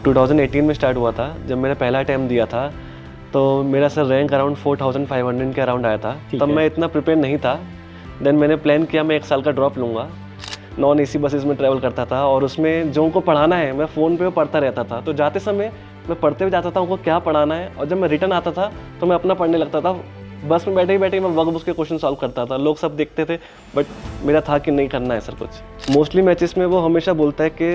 2018 में स्टार्ट हुआ था। जब मैंने पहला अटैम्प्ट दिया था तो मेरा सर रैंक अराउंड 4500 के अराउंड आया था। तब मैं इतना प्रिपेयर नहीं था। देन मैंने प्लान किया मैं 1 साल का ड्रॉप लूँगा। नॉन एसी बसेस में ट्रैवल करता था और उसमें जो उनको पढ़ाना है मैं फ़ोन पे पढ़ता रहता था। तो जाते समय मैं पढ़ते हुए जाता था उनको क्या पढ़ाना है, और जब मैं रिटर्न आता था तो मैं अपना पढ़ने लगता था। बस में बैठे ही बैठे मैं वक्त उसके क्वेश्चन सॉल्व करता था। लोग सब देखते थे बट मेरा था कि नहीं करना है सर कुछ। मोस्टली मैचेस में वो हमेशा बोलता है कि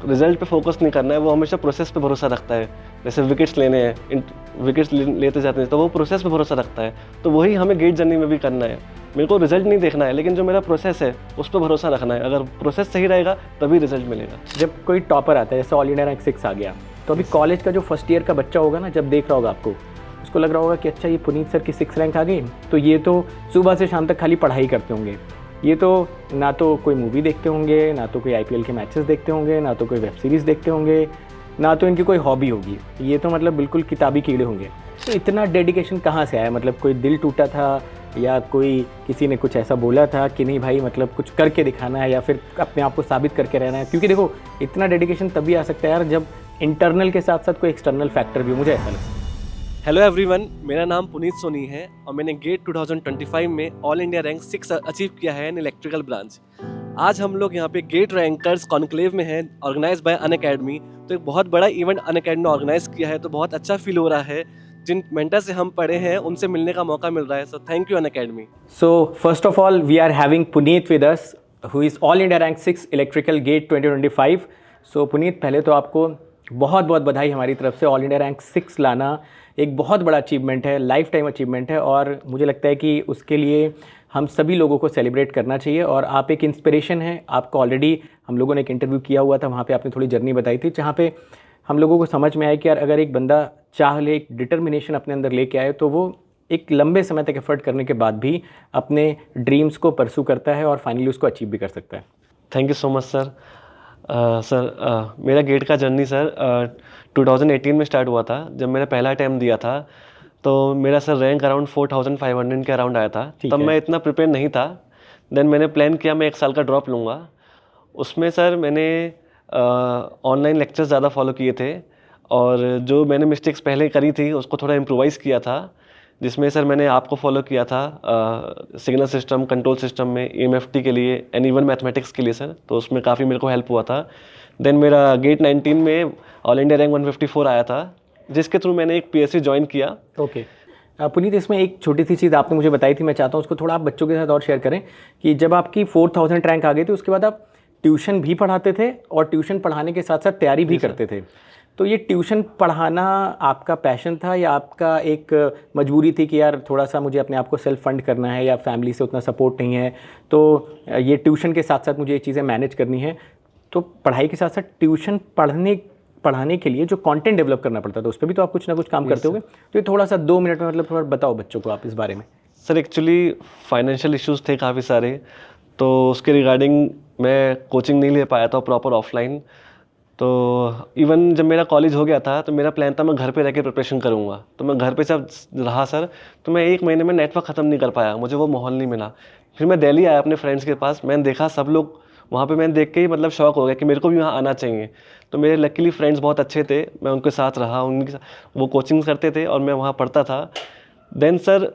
रिजल्ट पे फोकस नहीं करना है, वो हमेशा प्रोसेस पे भरोसा रखता है। जैसे विकेट्स लेने हैं, विकेट्स लेते जाते हैं तो वो प्रोसेस पे भरोसा रखता है। तो वही हमें गेट जर्नी में भी करना है। मेरे को रिजल्ट नहीं देखना है, लेकिन जो मेरा प्रोसेस है उस पर भरोसा रखना है। अगर प्रोसेस सही रहेगा तभी रिजल्ट मिलेगा। जब कोई टॉपर आता है, जैसे ऑल इंडिया रैंक 6 आ गया, तो अभी कॉलेज का जो फर्स्ट ईयर का बच्चा होगा ना, जब देख रहा होगा आपको, उसको लग रहा होगा कि अच्छा ये पुनीत सर की 6 रैंक आ गई, तो ये तो सुबह से शाम तक खाली पढ़ाई करते होंगे, ये तो ना तो कोई मूवी देखते होंगे, ना तो कोई IPL के मैचेस देखते होंगे, ना तो कोई वेब सीरीज़ देखते होंगे, ना तो इनकी कोई हॉबी होगी, ये तो मतलब बिल्कुल किताबी कीड़े होंगे। तो इतना डेडिकेशन कहाँ से आया? मतलब कोई दिल टूटा था या कोई किसी ने कुछ ऐसा बोला था कि नहीं भाई मतलब कुछ करके दिखाना है, या फिर अपने आप को साबित करके रहना है? क्योंकि देखो इतना डेडिकेशन तभी आ सकता है यार जब इंटरनल के साथ साथ कोई एक्सटर्नल फैक्टर भी हो, मुझे ऐसा लगता है। हेलो एवरीवन, मेरा नाम पुनीत सोनी है और मैंने गेट 2025 में ऑल इंडिया रैंक 6 अचीव किया है इन इलेक्ट्रिकल ब्रांच। आज हम लोग यहाँ पे गेट रैंकर्स कॉन्क्लेव में हैं, ऑर्गेनाइज बाय अनअकैडमी। तो एक बहुत बड़ा इवेंट अनअकैडमी ने ऑर्गेनाइज किया है, तो बहुत अच्छा फील हो रहा है। जिन मेंटर से हम पढ़े हैं उनसे मिलने का मौका मिल रहा है। सो thank you Unacademy. So first of all, we are having Puneet with us, who is All India Rank 6 Electrical Gate 2025. So Puneet, पहले तो आपको बहुत बहुत बधाई हमारी तरफ से। ऑल इंडिया रैंक 6 लाना एक बहुत बड़ा अचीवमेंट है, लाइफ टाइम अचीवमेंट है, और मुझे लगता है कि उसके लिए हम सभी लोगों को सेलिब्रेट करना चाहिए। और आप एक इंस्पिरेशन हैं। आपको ऑलरेडी हम लोगों ने एक इंटरव्यू किया हुआ था, वहाँ पे आपने थोड़ी जर्नी बताई थी, जहाँ पे हम लोगों को समझ में आया कि यार अगर एक बंदा चाह ले, एक डिटर्मिनेशन अपने अंदर लेके आए, तो वो एक लंबे समय तक एफर्ट करने के बाद भी अपने ड्रीम्स को परसू करता है और फाइनली उसको अचीव भी कर सकता है। Thank you so much sir. मेरा गेट का जर्नी सर 2018 में स्टार्ट हुआ था। जब मैंने पहला अटैम्प्ट दिया था तो मेरा सर रैंक अराउंड 4500 के अराउंड आया था। तब मैं इतना प्रिपेयर नहीं था। देन मैंने प्लान किया मैं 1 साल का ड्रॉप लूँगा। उसमें सर मैंने ऑनलाइन लेक्चर्स ज़्यादा फॉलो किए थे, और जो मैंने मिस्टेक्स पहले करी थी उसको थोड़ा इम्प्रोवाइज़ किया था। जिसमें सर मैंने आपको फॉलो किया था सिग्नल सिस्टम, कंट्रोल सिस्टम में, EMFT के लिए एंड इवन मैथमेटिक्स के लिए सर। तो उसमें काफ़ी मेरे को हेल्प हुआ था। देन मेरा गेट 19 में ऑल इंडिया रैंक 154 आया था, जिसके थ्रू मैंने एक PSC ज्वाइन किया। ओके पुनीत, इसमें एक छोटी सी चीज़ आपने मुझे बताई थी, मैं चाहता हूँ उसको थोड़ा आप बच्चों के साथ और शेयर करें कि जब आपकी 4000 रैंक आ गई थी उसके बाद आप ट्यूशन भी पढ़ाते थे और ट्यूशन पढ़ाने के साथ साथ तैयारी भी करते थे। तो ये ट्यूशन पढ़ाना आपका पैशन था या आपका एक मजबूरी थी कि यार थोड़ा सा मुझे अपने आप को सेल्फ फंड करना है या फैमिली से उतना सपोर्ट नहीं है, तो ये ट्यूशन के साथ साथ मुझे ये चीज़ें मैनेज करनी है? तो पढ़ाई के साथ साथ ट्यूशन पढ़ाने के लिए जो कंटेंट डेवलप करना पड़ता था उस पर भी तो आप कुछ ना कुछ काम करते होंगे। तो ये थोड़ा सा 2 मिनट में मतलब थोड़ा बताओ बच्चों को आप इस बारे में। सर एक्चुअली फाइनेंशियल इश्यूज़ थे काफ़ी सारे, तो उसके रिगार्डिंग मैं कोचिंग नहीं ले पाया था प्रॉपर ऑफलाइन। तो इवन जब मेरा कॉलेज हो गया था तो मेरा प्लान था मैं घर पे रह के प्रिपरेशन करूँगा। तो मैं घर पे जब रहा सर तो मैं 1 महीने में नेटवर्क ख़त्म नहीं कर पाया, मुझे वो माहौल नहीं मिला। फिर मैं दिल्ली आया अपने फ्रेंड्स के पास, मैंने देखा सब लोग वहाँ पे, मैंने देख के ही मतलब शौक हो गया कि मेरे को भी वहाँ आना चाहिए। तो मेरे लकीली फ्रेंड्स बहुत अच्छे थे, मैं उनके साथ रहा, उनके वो कोचिंग करते थे और मैं वहाँ पढ़ता था। देन सर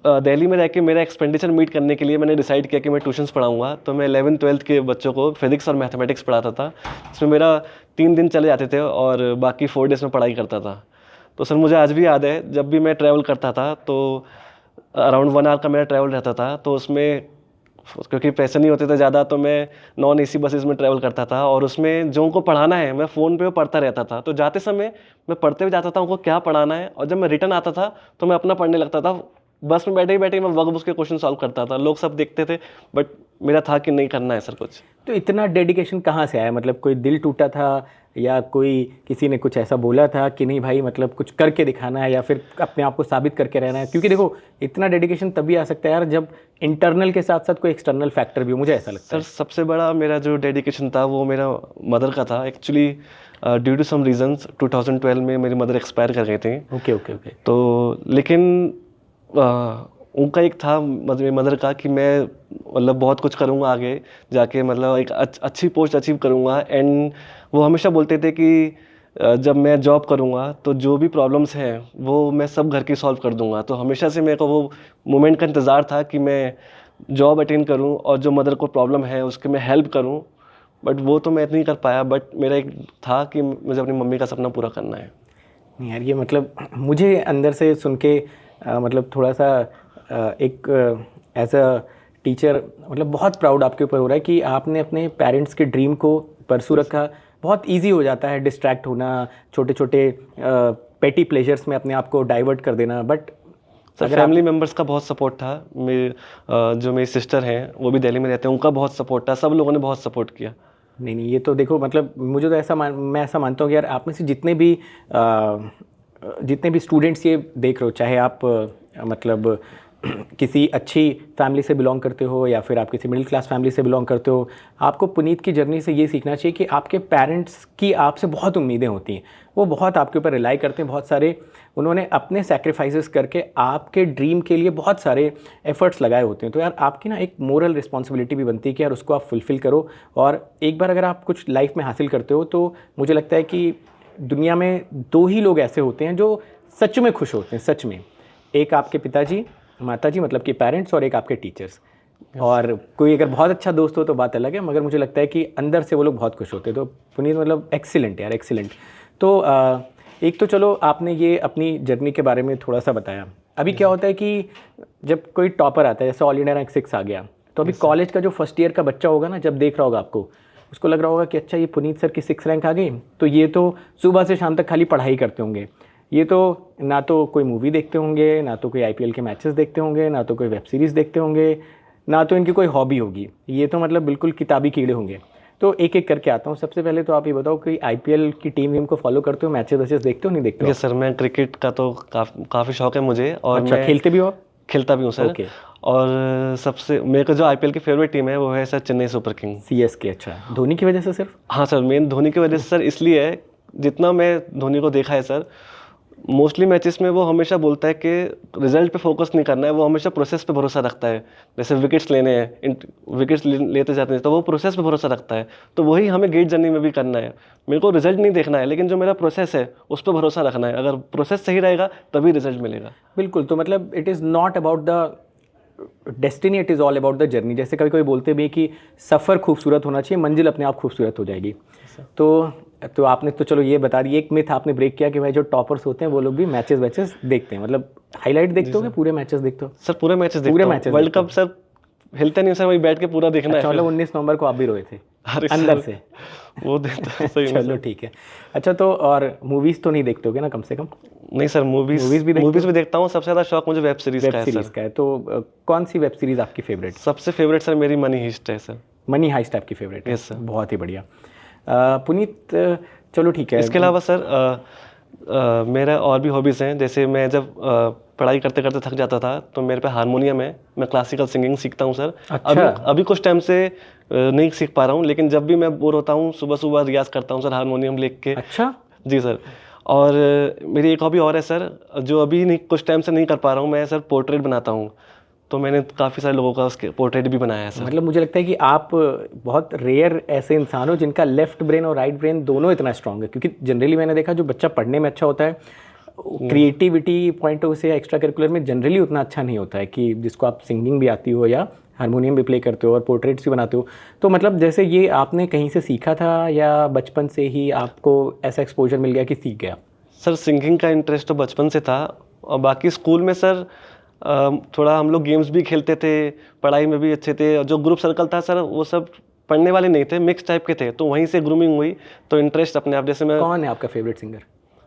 दिल्ली में रह के मेरा एक्सपेंडिचर मीट करने के लिए मैंने डिसाइड किया कि मैं ट्यूशन्स पढ़ाऊँगा। तो मैं 11th 12th के बच्चों को फिजिक्स और मैथमेटिक्स पढ़ाता था। इसमें मेरा 3 दिन चले जाते थे और बाकी 4 डेज़ में पढ़ाई करता था। तो सर मुझे आज भी याद है जब भी मैं ट्रैवल करता था तो अराउंड 1 आवर का मेरा ट्रैवल रहता था। तो उसमें क्योंकि पैसे नहीं होते थे ज़्यादा तो मैं नॉन एसी बसेस में ट्रैवल करता था, और उसमें जो उनको पढ़ाना है मैं फ़ोन पे पढ़ता रहता था। तो जाते समय मैं पढ़ते हुए जाता था उनको क्या पढ़ाना है, और जब मैं रिटर्न आता था तो मैं अपना पढ़ने लगता था। बस में बैठे ही बैठे मैं वक्त उसके क्वेश्चन सॉल्व करता था। लोग सब देखते थे बट मेरा था कि नहीं करना है सर कुछ। तो इतना डेडिकेशन कहाँ से आया? मतलब कोई दिल टूटा था या कोई किसी ने कुछ ऐसा बोला था कि नहीं भाई मतलब कुछ करके दिखाना है, या फिर अपने आप को साबित करके रहना है? क्योंकि देखो इतना डेडिकेशन तभी आ सकता है यार जब इंटरनल के साथ साथ कोई एक्सटर्नल फैक्टर भी हो, मुझे ऐसा लगता है। सर सबसे बड़ा मेरा जो डेडिकेशन था वो मेरा मदर का था। Actually due to some reasons 2012 में मेरी मदर एक्सपायर कर गए थे। ओके। तो लेकिन उनका एक था मेरी मदर का कि मैं मतलब बहुत कुछ करूँगा आगे जाके, मतलब एक अच्छी पोस्ट अचीव करूँगा। एंड वो हमेशा बोलते थे कि जब मैं जॉब करूँगा तो जो भी प्रॉब्लम्स हैं वो मैं सब घर की सॉल्व कर दूँगा। तो हमेशा से मेरे को वो मोमेंट का इंतज़ार था कि मैं जॉब अटेंड करूँ और जो मदर को प्रॉब्लम है उसकी मैं हेल्प करूँ। बट वो तो मैं नहीं कर पाया, बट मेरा एक था कि मुझे अपनी मम्मी का सपना पूरा करना है। नहीं यार, ये मतलब मुझे अंदर से सुन के मतलब थोड़ा सा एक एज अ टीचर मतलब बहुत प्राउड आपके ऊपर हो रहा है कि आपने अपने पेरेंट्स के ड्रीम को परसू रखा। बहुत इजी हो जाता है डिस्ट्रैक्ट होना, छोटे छोटे पेटी प्लेजर्स में अपने आप को डाइवर्ट कर देना, बट सर फैमिली मेम्बर्स का बहुत सपोर्ट था। मेरे जो मेरी सिस्टर हैं वो भी दिल्ली में रहते हैं, उनका बहुत सपोर्ट था। सब लोगों ने बहुत सपोर्ट किया। नहीं नहीं, ये तो देखो मतलब मुझे तो मैं ऐसा मानता हूँ कि यार आप में से जितने भी स्टूडेंट्स ये देख रहे हो, चाहे आप मतलब किसी अच्छी फैमिली से बिलोंग करते हो या फिर आप किसी मिडिल क्लास फैमिली से बिलोंग करते हो, आपको पुनीत की जर्नी से ये सीखना चाहिए कि आपके पेरेंट्स की आपसे बहुत उम्मीदें होती हैं। वो बहुत आपके ऊपर रिलाई करते हैं, बहुत सारे उन्होंने अपने सैक्रिफाइसेस करके आपके ड्रीम के लिए बहुत सारे एफर्ट्स लगाए होते हैं। तो यार आपकी ना एक मोरल रिस्पॉन्सिबिलिटी भी बनती है कि यार उसको आप फुलफ़िल करो। और एक बार अगर आप कुछ लाइफ में हासिल करते हो तो मुझे लगता है कि दुनिया में दो ही लोग ऐसे होते हैं जो सच में खुश होते हैं, सच में। एक आपके पिताजी माताजी मतलब कि पेरेंट्स, और एक आपके टीचर्स। और कोई अगर बहुत अच्छा दोस्त हो तो बात अलग है, मगर मुझे लगता है कि अंदर से वो लोग बहुत खुश होते हैं। तो पुनीत मतलब एक्सीलेंट यार, एक्सीलेंट। तो एक तो चलो आपने ये अपनी जर्नी के बारे में थोड़ा सा बताया। अभी क्या होता है कि जब कोई टॉपर आता है, जैसे ऑल इंडिया रैंक 6 आ गया, तो अभी कॉलेज का जो फर्स्ट ईयर का बच्चा होगा ना, जब देख रहा होगा आपको, उसको लग रहा होगा कि अच्छा ये पुनीत सर की 6 रैंक आ गई, तो ये तो सुबह से शाम तक खाली पढ़ाई करते होंगे। ये तो ना तो कोई मूवी देखते होंगे, ना तो कोई आईपीएल के मैचेस देखते होंगे, ना तो कोई वेब सीरीज़ देखते होंगे, ना तो इनकी कोई हॉबी होगी। ये तो मतलब बिल्कुल किताबी कीड़े होंगे। तो एक एक करके आता हूँ। सबसे पहले तो आप ये बताओ कि आईपीएल की टीम को फॉलो करते हो, मैचेस वैचेस देखते हो नहीं देखते हो? यस सर, मैं क्रिकेट का तो काफ़ी शौक है मुझे। और अच्छा, मैं खेलते भी हो आप? खेलता भी हूँ सर। ओके। और सबसे मेरे को जो आईपीएल की फेवरेट टीम है वो है sir Chennai super king. CSK. अच्छा, धोनी की वजह से सिर्फ? हाँ सर, मेन धोनी की वजह से सर इसलिए है, जितना मैं धोनी को देखा है सर, मोस्टली मैचेस में वो हमेशा बोलता है कि रिजल्ट पे फोकस नहीं करना है, वो हमेशा प्रोसेस पे भरोसा रखता है। जैसे विकेट्स लेने हैं, विकेट्स लेते जाते हैं तो वो प्रोसेस पे भरोसा रखता है। तो वही हमें गेट जर्नी में भी करना है। मेरे को रिजल्ट नहीं देखना है, लेकिन जो मेरा प्रोसेस है उस पर भरोसा रखना है। अगर प्रोसेस सही रहेगा तभी रिजल्ट मिलेगा। बिल्कुल। तो मतलब it is not about the destiny, it is all about the journey. जैसे कभी कोई बोलते भी कि सफ़र खूबसूरत होना चाहिए, मंजिल अपने आप खूबसूरत हो जाएगी। तो आपने तो चलो ये बता दी, एक मिथ आपने ब्रेक किया कि भाई जो टॉपर्स होते हैं वो लोग भी मैचेस वैचेस देखते हैं। मतलब हाईलाइट देखते हो कि पूरे मैचेस देखते हो? सर पूरे मैचेस देखता पूरे हूँ। मैचेस वर्ल्ड कप सर हिलते नहीं सर, वही बैठ के पूरा देखना अच्छा, है। मतलब 19 नवंबर को आप भी रोए थे अरे अंदर सर, से? वो देखता है सही में चलो सर। ठीक है। अच्छा, तो और मूवीज़ तो नहीं देखते होगे ना कम से कम? नहीं सर, मूवीज़ भी देखते मूवीज भी देखता हूँ। सबसे ज़्यादा शौक मुझे वेब सीरीज़ वेब का है सीरीज़ सर। का है, तो कौन सी वेब सीरीज़ आपकी फेवरेट? सबसे फेवरेट सर मेरी मनी हीस्ट है सर। मनी हाइस्ट आपकी फेवरेट है? Yes sir. बहुत ही बढ़िया। पुनीत चलो ठीक है। इसके अलावा सर मेरा और भी हॉबीज़ हैं। जैसे मैं जब पढ़ाई करते करते थक जाता था तो मेरे पे हारमोनियम है, मैं क्लासिकल सिंगिंग सीखता हूँ सर। अच्छा। अभी कुछ टाइम से नहीं सीख पा रहा हूँ, लेकिन जब भी मैं बोर होता हूँ सुबह सुबह रियाज़ करता हूँ सर हारमोनियम लेके के। अच्छा। जी सर। और मेरी एक हॉबी और है सर, जो अभी नहीं, कुछ टाइम से नहीं कर पा रहा हूँ। मैं सर पोर्ट्रेट बनाता हूँ, तो मैंने काफ़ी सारे लोगों का उसके पोर्ट्रेट भी बनाया है सर। मतलब मुझे लगता है कि आप बहुत रेयर ऐसे इंसान हो जिनका लेफ्ट ब्रेन और राइट ब्रेन दोनों इतना स्ट्रांग है। क्योंकि जनरली मैंने देखा जो बच्चा पढ़ने में अच्छा होता है, क्रिएटिविटी पॉइंट ऑफ से एक्स्ट्रा करिकुलर में जनरली उतना अच्छा नहीं होता है। कि जिसको आप सिंगिंग भी आती हो या हारमोनियम भी प्ले करते हो और पोर्ट्रेट्स भी बनाते हो, तो मतलब जैसे ये आपने कहीं से सीखा था या बचपन से ही आपको ऐसा एक्सपोजर मिल गया कि सीख गया? सर सिंगिंग का इंटरेस्ट तो बचपन से था, और बाकी स्कूल में सर थोड़ा हम लोग गेम्स भी खेलते थे, पढ़ाई में भी अच्छे थे। और जो ग्रुप सर्कल था सर वो सब पढ़ने वाले नहीं थे, मिक्स टाइप के थे, तो वहीं से ग्रूमिंग हुई, तो इंटरेस्ट अपने आप। जैसे मैं कौन है आपका फेवरेट सिंगर?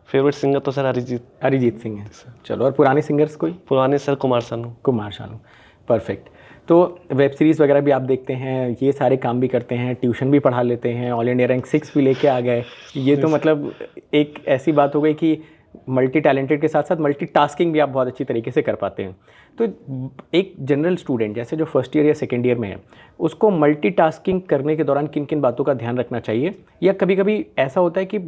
फेवरेट सिंगर तो सर अरिजीत सिंह है। चलो, और पुराने सिंगर्स कोई? पुराने सर कुमार सानू। कुमार शानू, परफेक्ट। तो वेब सीरीज़ वगैरह भी आप देखते हैं, ये सारे काम भी करते हैं, ट्यूशन भी पढ़ा लेते हैं, ऑल इंडिया रैंक 6 भी लेके आ गए। ये तो मतलब एक ऐसी बात हो गई कि मल्टी टैलेंटेड के साथ साथ मल्टीटास्किंग भी आप बहुत अच्छी तरीके से कर पाते हैं। तो एक जनरल स्टूडेंट जैसे जो फर्स्ट ईयर या सेकेंड ईयर में है, उसको मल्टीटास्किंग करने के दौरान किन किन बातों का ध्यान रखना चाहिए? या कभी कभी ऐसा होता है कि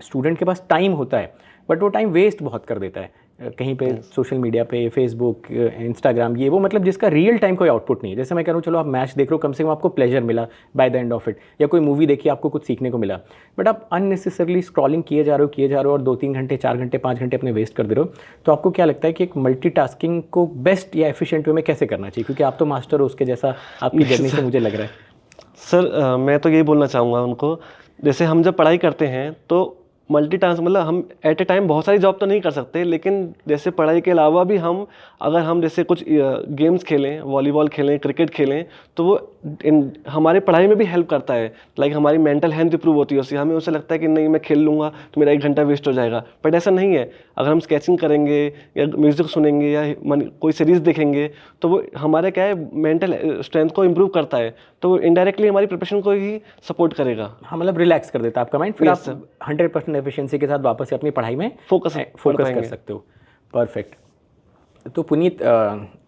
स्टूडेंट के पास टाइम होता है बट वो टाइम वेस्ट बहुत कर देता है। कहीं पे सोशल मीडिया पे, फेसबुक, इंस्टाग्राम, ये वो, मतलब जिसका रियल टाइम कोई आउटपुट नहीं है। जैसे मैं कह रहा हूँ चलो आप मैच देख रहे हो, कम से कम आपको प्लेजर मिला by the end of it, या कोई मूवी देखी आपको कुछ सीखने को मिला। बट आप अननेसेसरली स्क्रॉलिंग किए जा रहे हो और 2-3 घंटे, 4 घंटे, 5 घंटे अपने वेस्ट कर दे रहे हो। तो आपको क्या लगता है कि एक मल्टीटास्किंग को बेस्ट या एफिशिएंट वे में कैसे करना चाहिए, क्योंकि आप तो मास्टर हो उसके, जैसा आपकी जर्नी से मुझे लग रहा है। सर मैं तो यही बोलना चाहूँगा उनको, जैसे हम जब पढ़ाई करते हैं तो मल्टीटास्क मतलब हम एट ए टाइम बहुत सारी जॉब तो नहीं कर सकते, लेकिन जैसे पढ़ाई के अलावा भी हम अगर हम जैसे कुछ गेम्स खेलें, वॉलीबॉल खेलें, क्रिकेट खेलें, तो वो हमारे पढ़ाई में भी हेल्प करता है। लाइक हमारी मेंटल हेल्थ इंप्रूव होती है उससे। हमें उससे लगता है कि नहीं मैं खेल लूँगा तो मेरा 1 घंटा वेस्ट हो जाएगा, बट ऐसा नहीं है। अगर हम स्केचिंग करेंगे या म्यूज़िक सुनेंगे या कोई सीरीज़ देखेंगे तो वो हमारे क्या है मेंटल स्ट्रेंथ को इम्प्रूव करता है, तो वो इनडायरेक्टली हमारी प्रिपरेशन को ही सपोर्ट करेगा। हाँ, मतलब रिलैक्स कर देता है आपका माइंड, फिर आप 100% एफिशिएंसी के साथ वापस से अपनी पढ़ाई में फोकस कर सकते हो। परफेक्ट। तो पुनीत,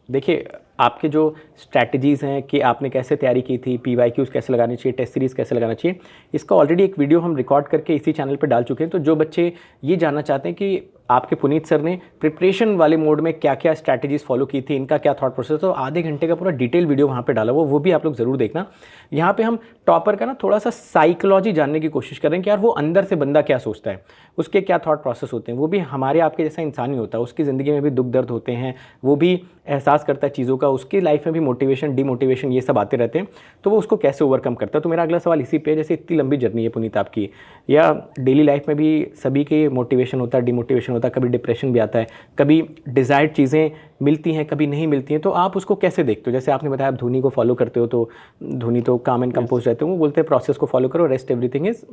देखिए आपके जो स्ट्रैटेजीज़ हैं कि आपने कैसे तैयारी की थी, PYQs कैसे लगानी चाहिए, टेस्ट सीरीज़ कैसे लगाना चाहिए, इसका ऑलरेडी एक वीडियो हम रिकॉर्ड करके इसी चैनल पे डाल चुके हैं। तो जो बच्चे ये जानना चाहते हैं कि आपके पुनीत सर ने प्रिपरेशन वाले मोड में क्या क्या स्ट्रैटेजीज़ फॉलो की थी, इनका क्या थॉट प्रोसेस, तो आधे घंटे का पूरा डिटेल वीडियो वहाँ पे डाला हुआ, वो भी आप लोग ज़रूर देखना। यहाँ पे हम टॉपर का ना थोड़ा सा साइकोलॉजी जानने की कोशिश कर रहे हैं कि यार वो अंदर से बंदा क्या सोचता है, उसके क्या थॉट प्रोसेस होते हैं। वो भी हमारे आपके जैसा इंसान ही होता है, उसकी ज़िंदगी में भी दुख दर्द होते हैं, वो भी एहसास करता है चीज़ों का, उसकी लाइफ में भी मोटिवेशन, डिमोटिवेशन ये सब आते रहते हैं, तो वो उसको कैसे ओवरकम करता है। तो मेरा अगला सवाल इसी पे, जैसे इतनी लंबी जर्नी है पुनीत आपकी, या डेली लाइफ में भी सभी के मोटिवेशन होता है, डिमोटिवेशन होता है, कभी डिप्रेशन भी आता है, कभी डिज़ायर्ड चीज़ें मिलती हैं, कभी नहीं मिलती हैं, तो आप उसको कैसे देखते हो? जैसे आपने बताया आप धोनी को फॉलो करते हो, तो धोनी तो काम एंड कंपोज रहते हो, वो बोलते हैं प्रोसेस को फॉलो करो, rest everything is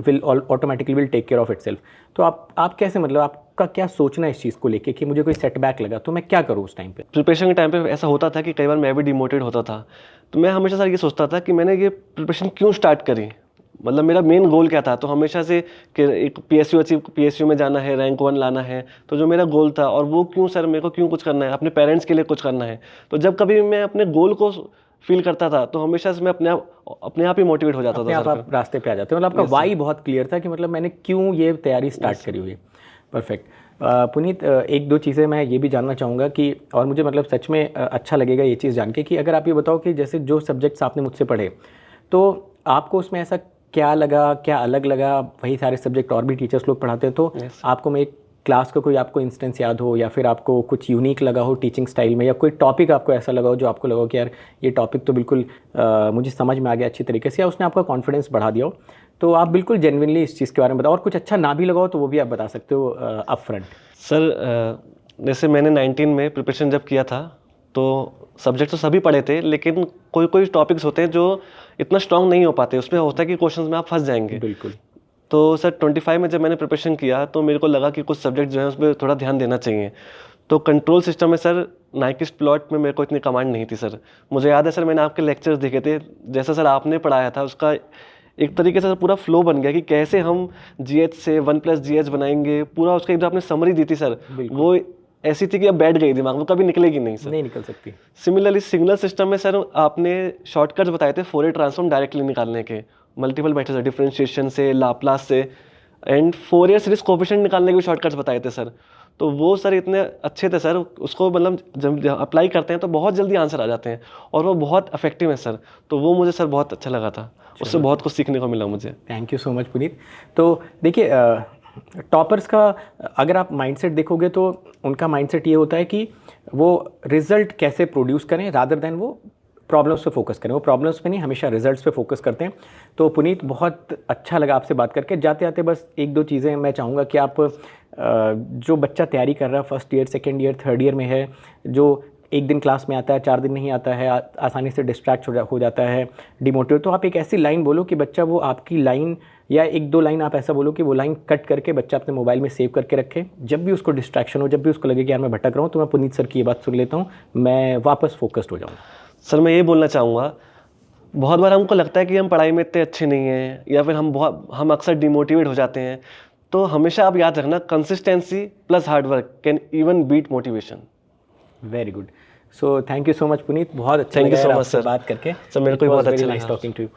will automatically will take care of itself. तो आप कैसे, मतलब आपका क्या सोचना है इस चीज़ को लेके कि मुझे कोई सेटबैक लगा तो मैं क्या करूँ उस टाइम पे? प्रिपरेशन के टाइम पे ऐसा होता था कि कई बार मैं भी डिमोटिवेट होता था, तो मैं हमेशा सर ये सोचता था कि मैंने ये प्रिपरेशन क्यों स्टार्ट करी, मतलब मेरा मेन गोल क्या था। तो हमेशा से कि एक PSU में जाना है, रैंक 1 लाना है, तो जो मेरा गोल था, और वो क्यों सर मेरे को क्यों कुछ करना है, अपने पेरेंट्स के लिए कुछ करना है। तो जब कभी मैं अपने गोल को फील करता था तो हमेशा से मैं अपने आप ही मोटिवेट हो जाता था। आप रास्ते पे आ जाते हो, मतलब आपका वाई बहुत क्लियर था कि मतलब मैंने क्यों ये तैयारी स्टार्ट करी हुई। परफेक्ट। पुनीत, 1-2 चीज़ें मैं ये भी जानना चाहूँगा कि, और मुझे मतलब सच में अच्छा लगेगा ये चीज़ जान के, कि अगर आप ये बताओ कि जैसे जो सब्जेक्ट्स आपने मुझसे पढ़े, तो आपको उसमें ऐसा क्या लगा, क्या अलग लगा? वही सारे सब्जेक्ट और भी टीचर्स लोग पढ़ाते हैं, तो आपको में एक क्लास का कोई आपको इंस्टेंस याद हो, या फिर आपको कुछ यूनिक लगा हो टीचिंग स्टाइल में, या कोई टॉपिक आपको ऐसा लगा हो जो आपको लगा हो कि यार ये टॉपिक तो बिल्कुल मुझे समझ में आ गया अच्छी तरीके से, या उसने आपका कॉन्फिडेंस बढ़ा दिया हो, तो आप बिल्कुल जेन्युइनली इस चीज़ के बारे में बताओ। और कुछ अच्छा ना भी लगा हो तो वो भी आप बता सकते हो अप फ्रंट। सर जैसे मैंने 19 में प्रिपरेशन जब किया था तो सब्जेक्ट तो सभी पढ़े थे, लेकिन कोई कोई टॉपिक्स होते हैं जो इतना स्ट्रांग नहीं हो पाते, उसमें होता है कि क्वेश्चंस में आप फंस जाएंगे। बिल्कुल। तो सर 25 में जब मैंने प्रिपरेशन किया तो मेरे को लगा कि कुछ सब्जेक्ट जो है उस पर थोड़ा ध्यान देना चाहिए। तो कंट्रोल सिस्टम में सर नाइक्विस्ट प्लॉट में मेरे को इतनी कमांड नहीं थी सर। मुझे याद है सर मैंने आपके लेक्चर्स देखे थे, जैसा सर आपने पढ़ाया था उसका एक तरीके से पूरा फ्लो बन गया कि कैसे हम GH से 1+GH बनाएंगे, पूरा उसका एक जो आपने समरी दी थी सर, वो ऐसी थी कि अब बैठ गई दिमाग में, कभी निकलेगी नहीं सर, नहीं निकल सकती। सिमिलरली सिग्नल सिस्टम में सर आपने शॉर्टकट्स बताए थे फोरियर ट्रांसफॉर्म डायरेक्टली निकालने के, मल्टीपल मेथड्स, डिफरेंशिएशन से, लाप्लास से, एंड फोरियर सीरीज कोएफिशिएंट निकालने के भी शॉर्टकट्स बताए थे सर। तो वो सर इतने अच्छे थे सर, उसको मतलब जब अप्लाई करते हैं तो बहुत जल्दी आंसर आ जाते हैं और वो बहुत इफेक्टिव है सर। तो वो मुझे सर बहुत अच्छा लगा था, उससे बहुत कुछ सीखने को मिला मुझे। Thank you so much Puneet. तो देखिए टॉपर्स का अगर आप माइंडसेट देखोगे तो उनका माइंडसेट ये होता है कि वो रिजल्ट कैसे प्रोड्यूस करें रादर देन वो प्रॉब्लम्स पे फोकस करें। वो प्रॉब्लम्स पे नहीं, हमेशा रिजल्ट्स पे फोकस करते हैं। तो पुनीत बहुत अच्छा लगा आपसे बात करके। जाते आते बस 1-2 चीज़ें मैं चाहूँगा कि आप जो बच्चा तैयारी कर रहा है, first year, second year, third year में है, जो एक दिन क्लास में आता है, 4 दिन नहीं आता है, आसानी से डिस्ट्रैक्ट हो जाता है, डिमोटिवेट, तो आप एक ऐसी लाइन बोलो कि बच्चा वो आपकी लाइन या 1-2 लाइन आप ऐसा बोलो कि वो लाइन कट करके बच्चा अपने मोबाइल में सेव करके रखे। जब भी उसको डिस्ट्रैक्शन हो, जब भी उसको लगे कि यार मैं भटक रहा हूँ, तो मैं पुनीत सर की ये बात सुन लेता हूँ, मैं वापस फोकस्ड हो जाऊँ। सर मैं ये बोलना चाहूँगा, बहुत बार हमको लगता है कि हम पढ़ाई में इतने अच्छे नहीं हैं, या फिर हम अक्सर डिमोटिवेट हो जाते हैं। तो हमेशा आप याद रखना, consistency plus hard work can even beat motivation. Very good. So thank you so much Puneet, बहुत अच्छा थैंक यू सो मच आपसे सर, बात करके। सर मेरे को भी बहुत अच्छा लगा। Nice talking to you.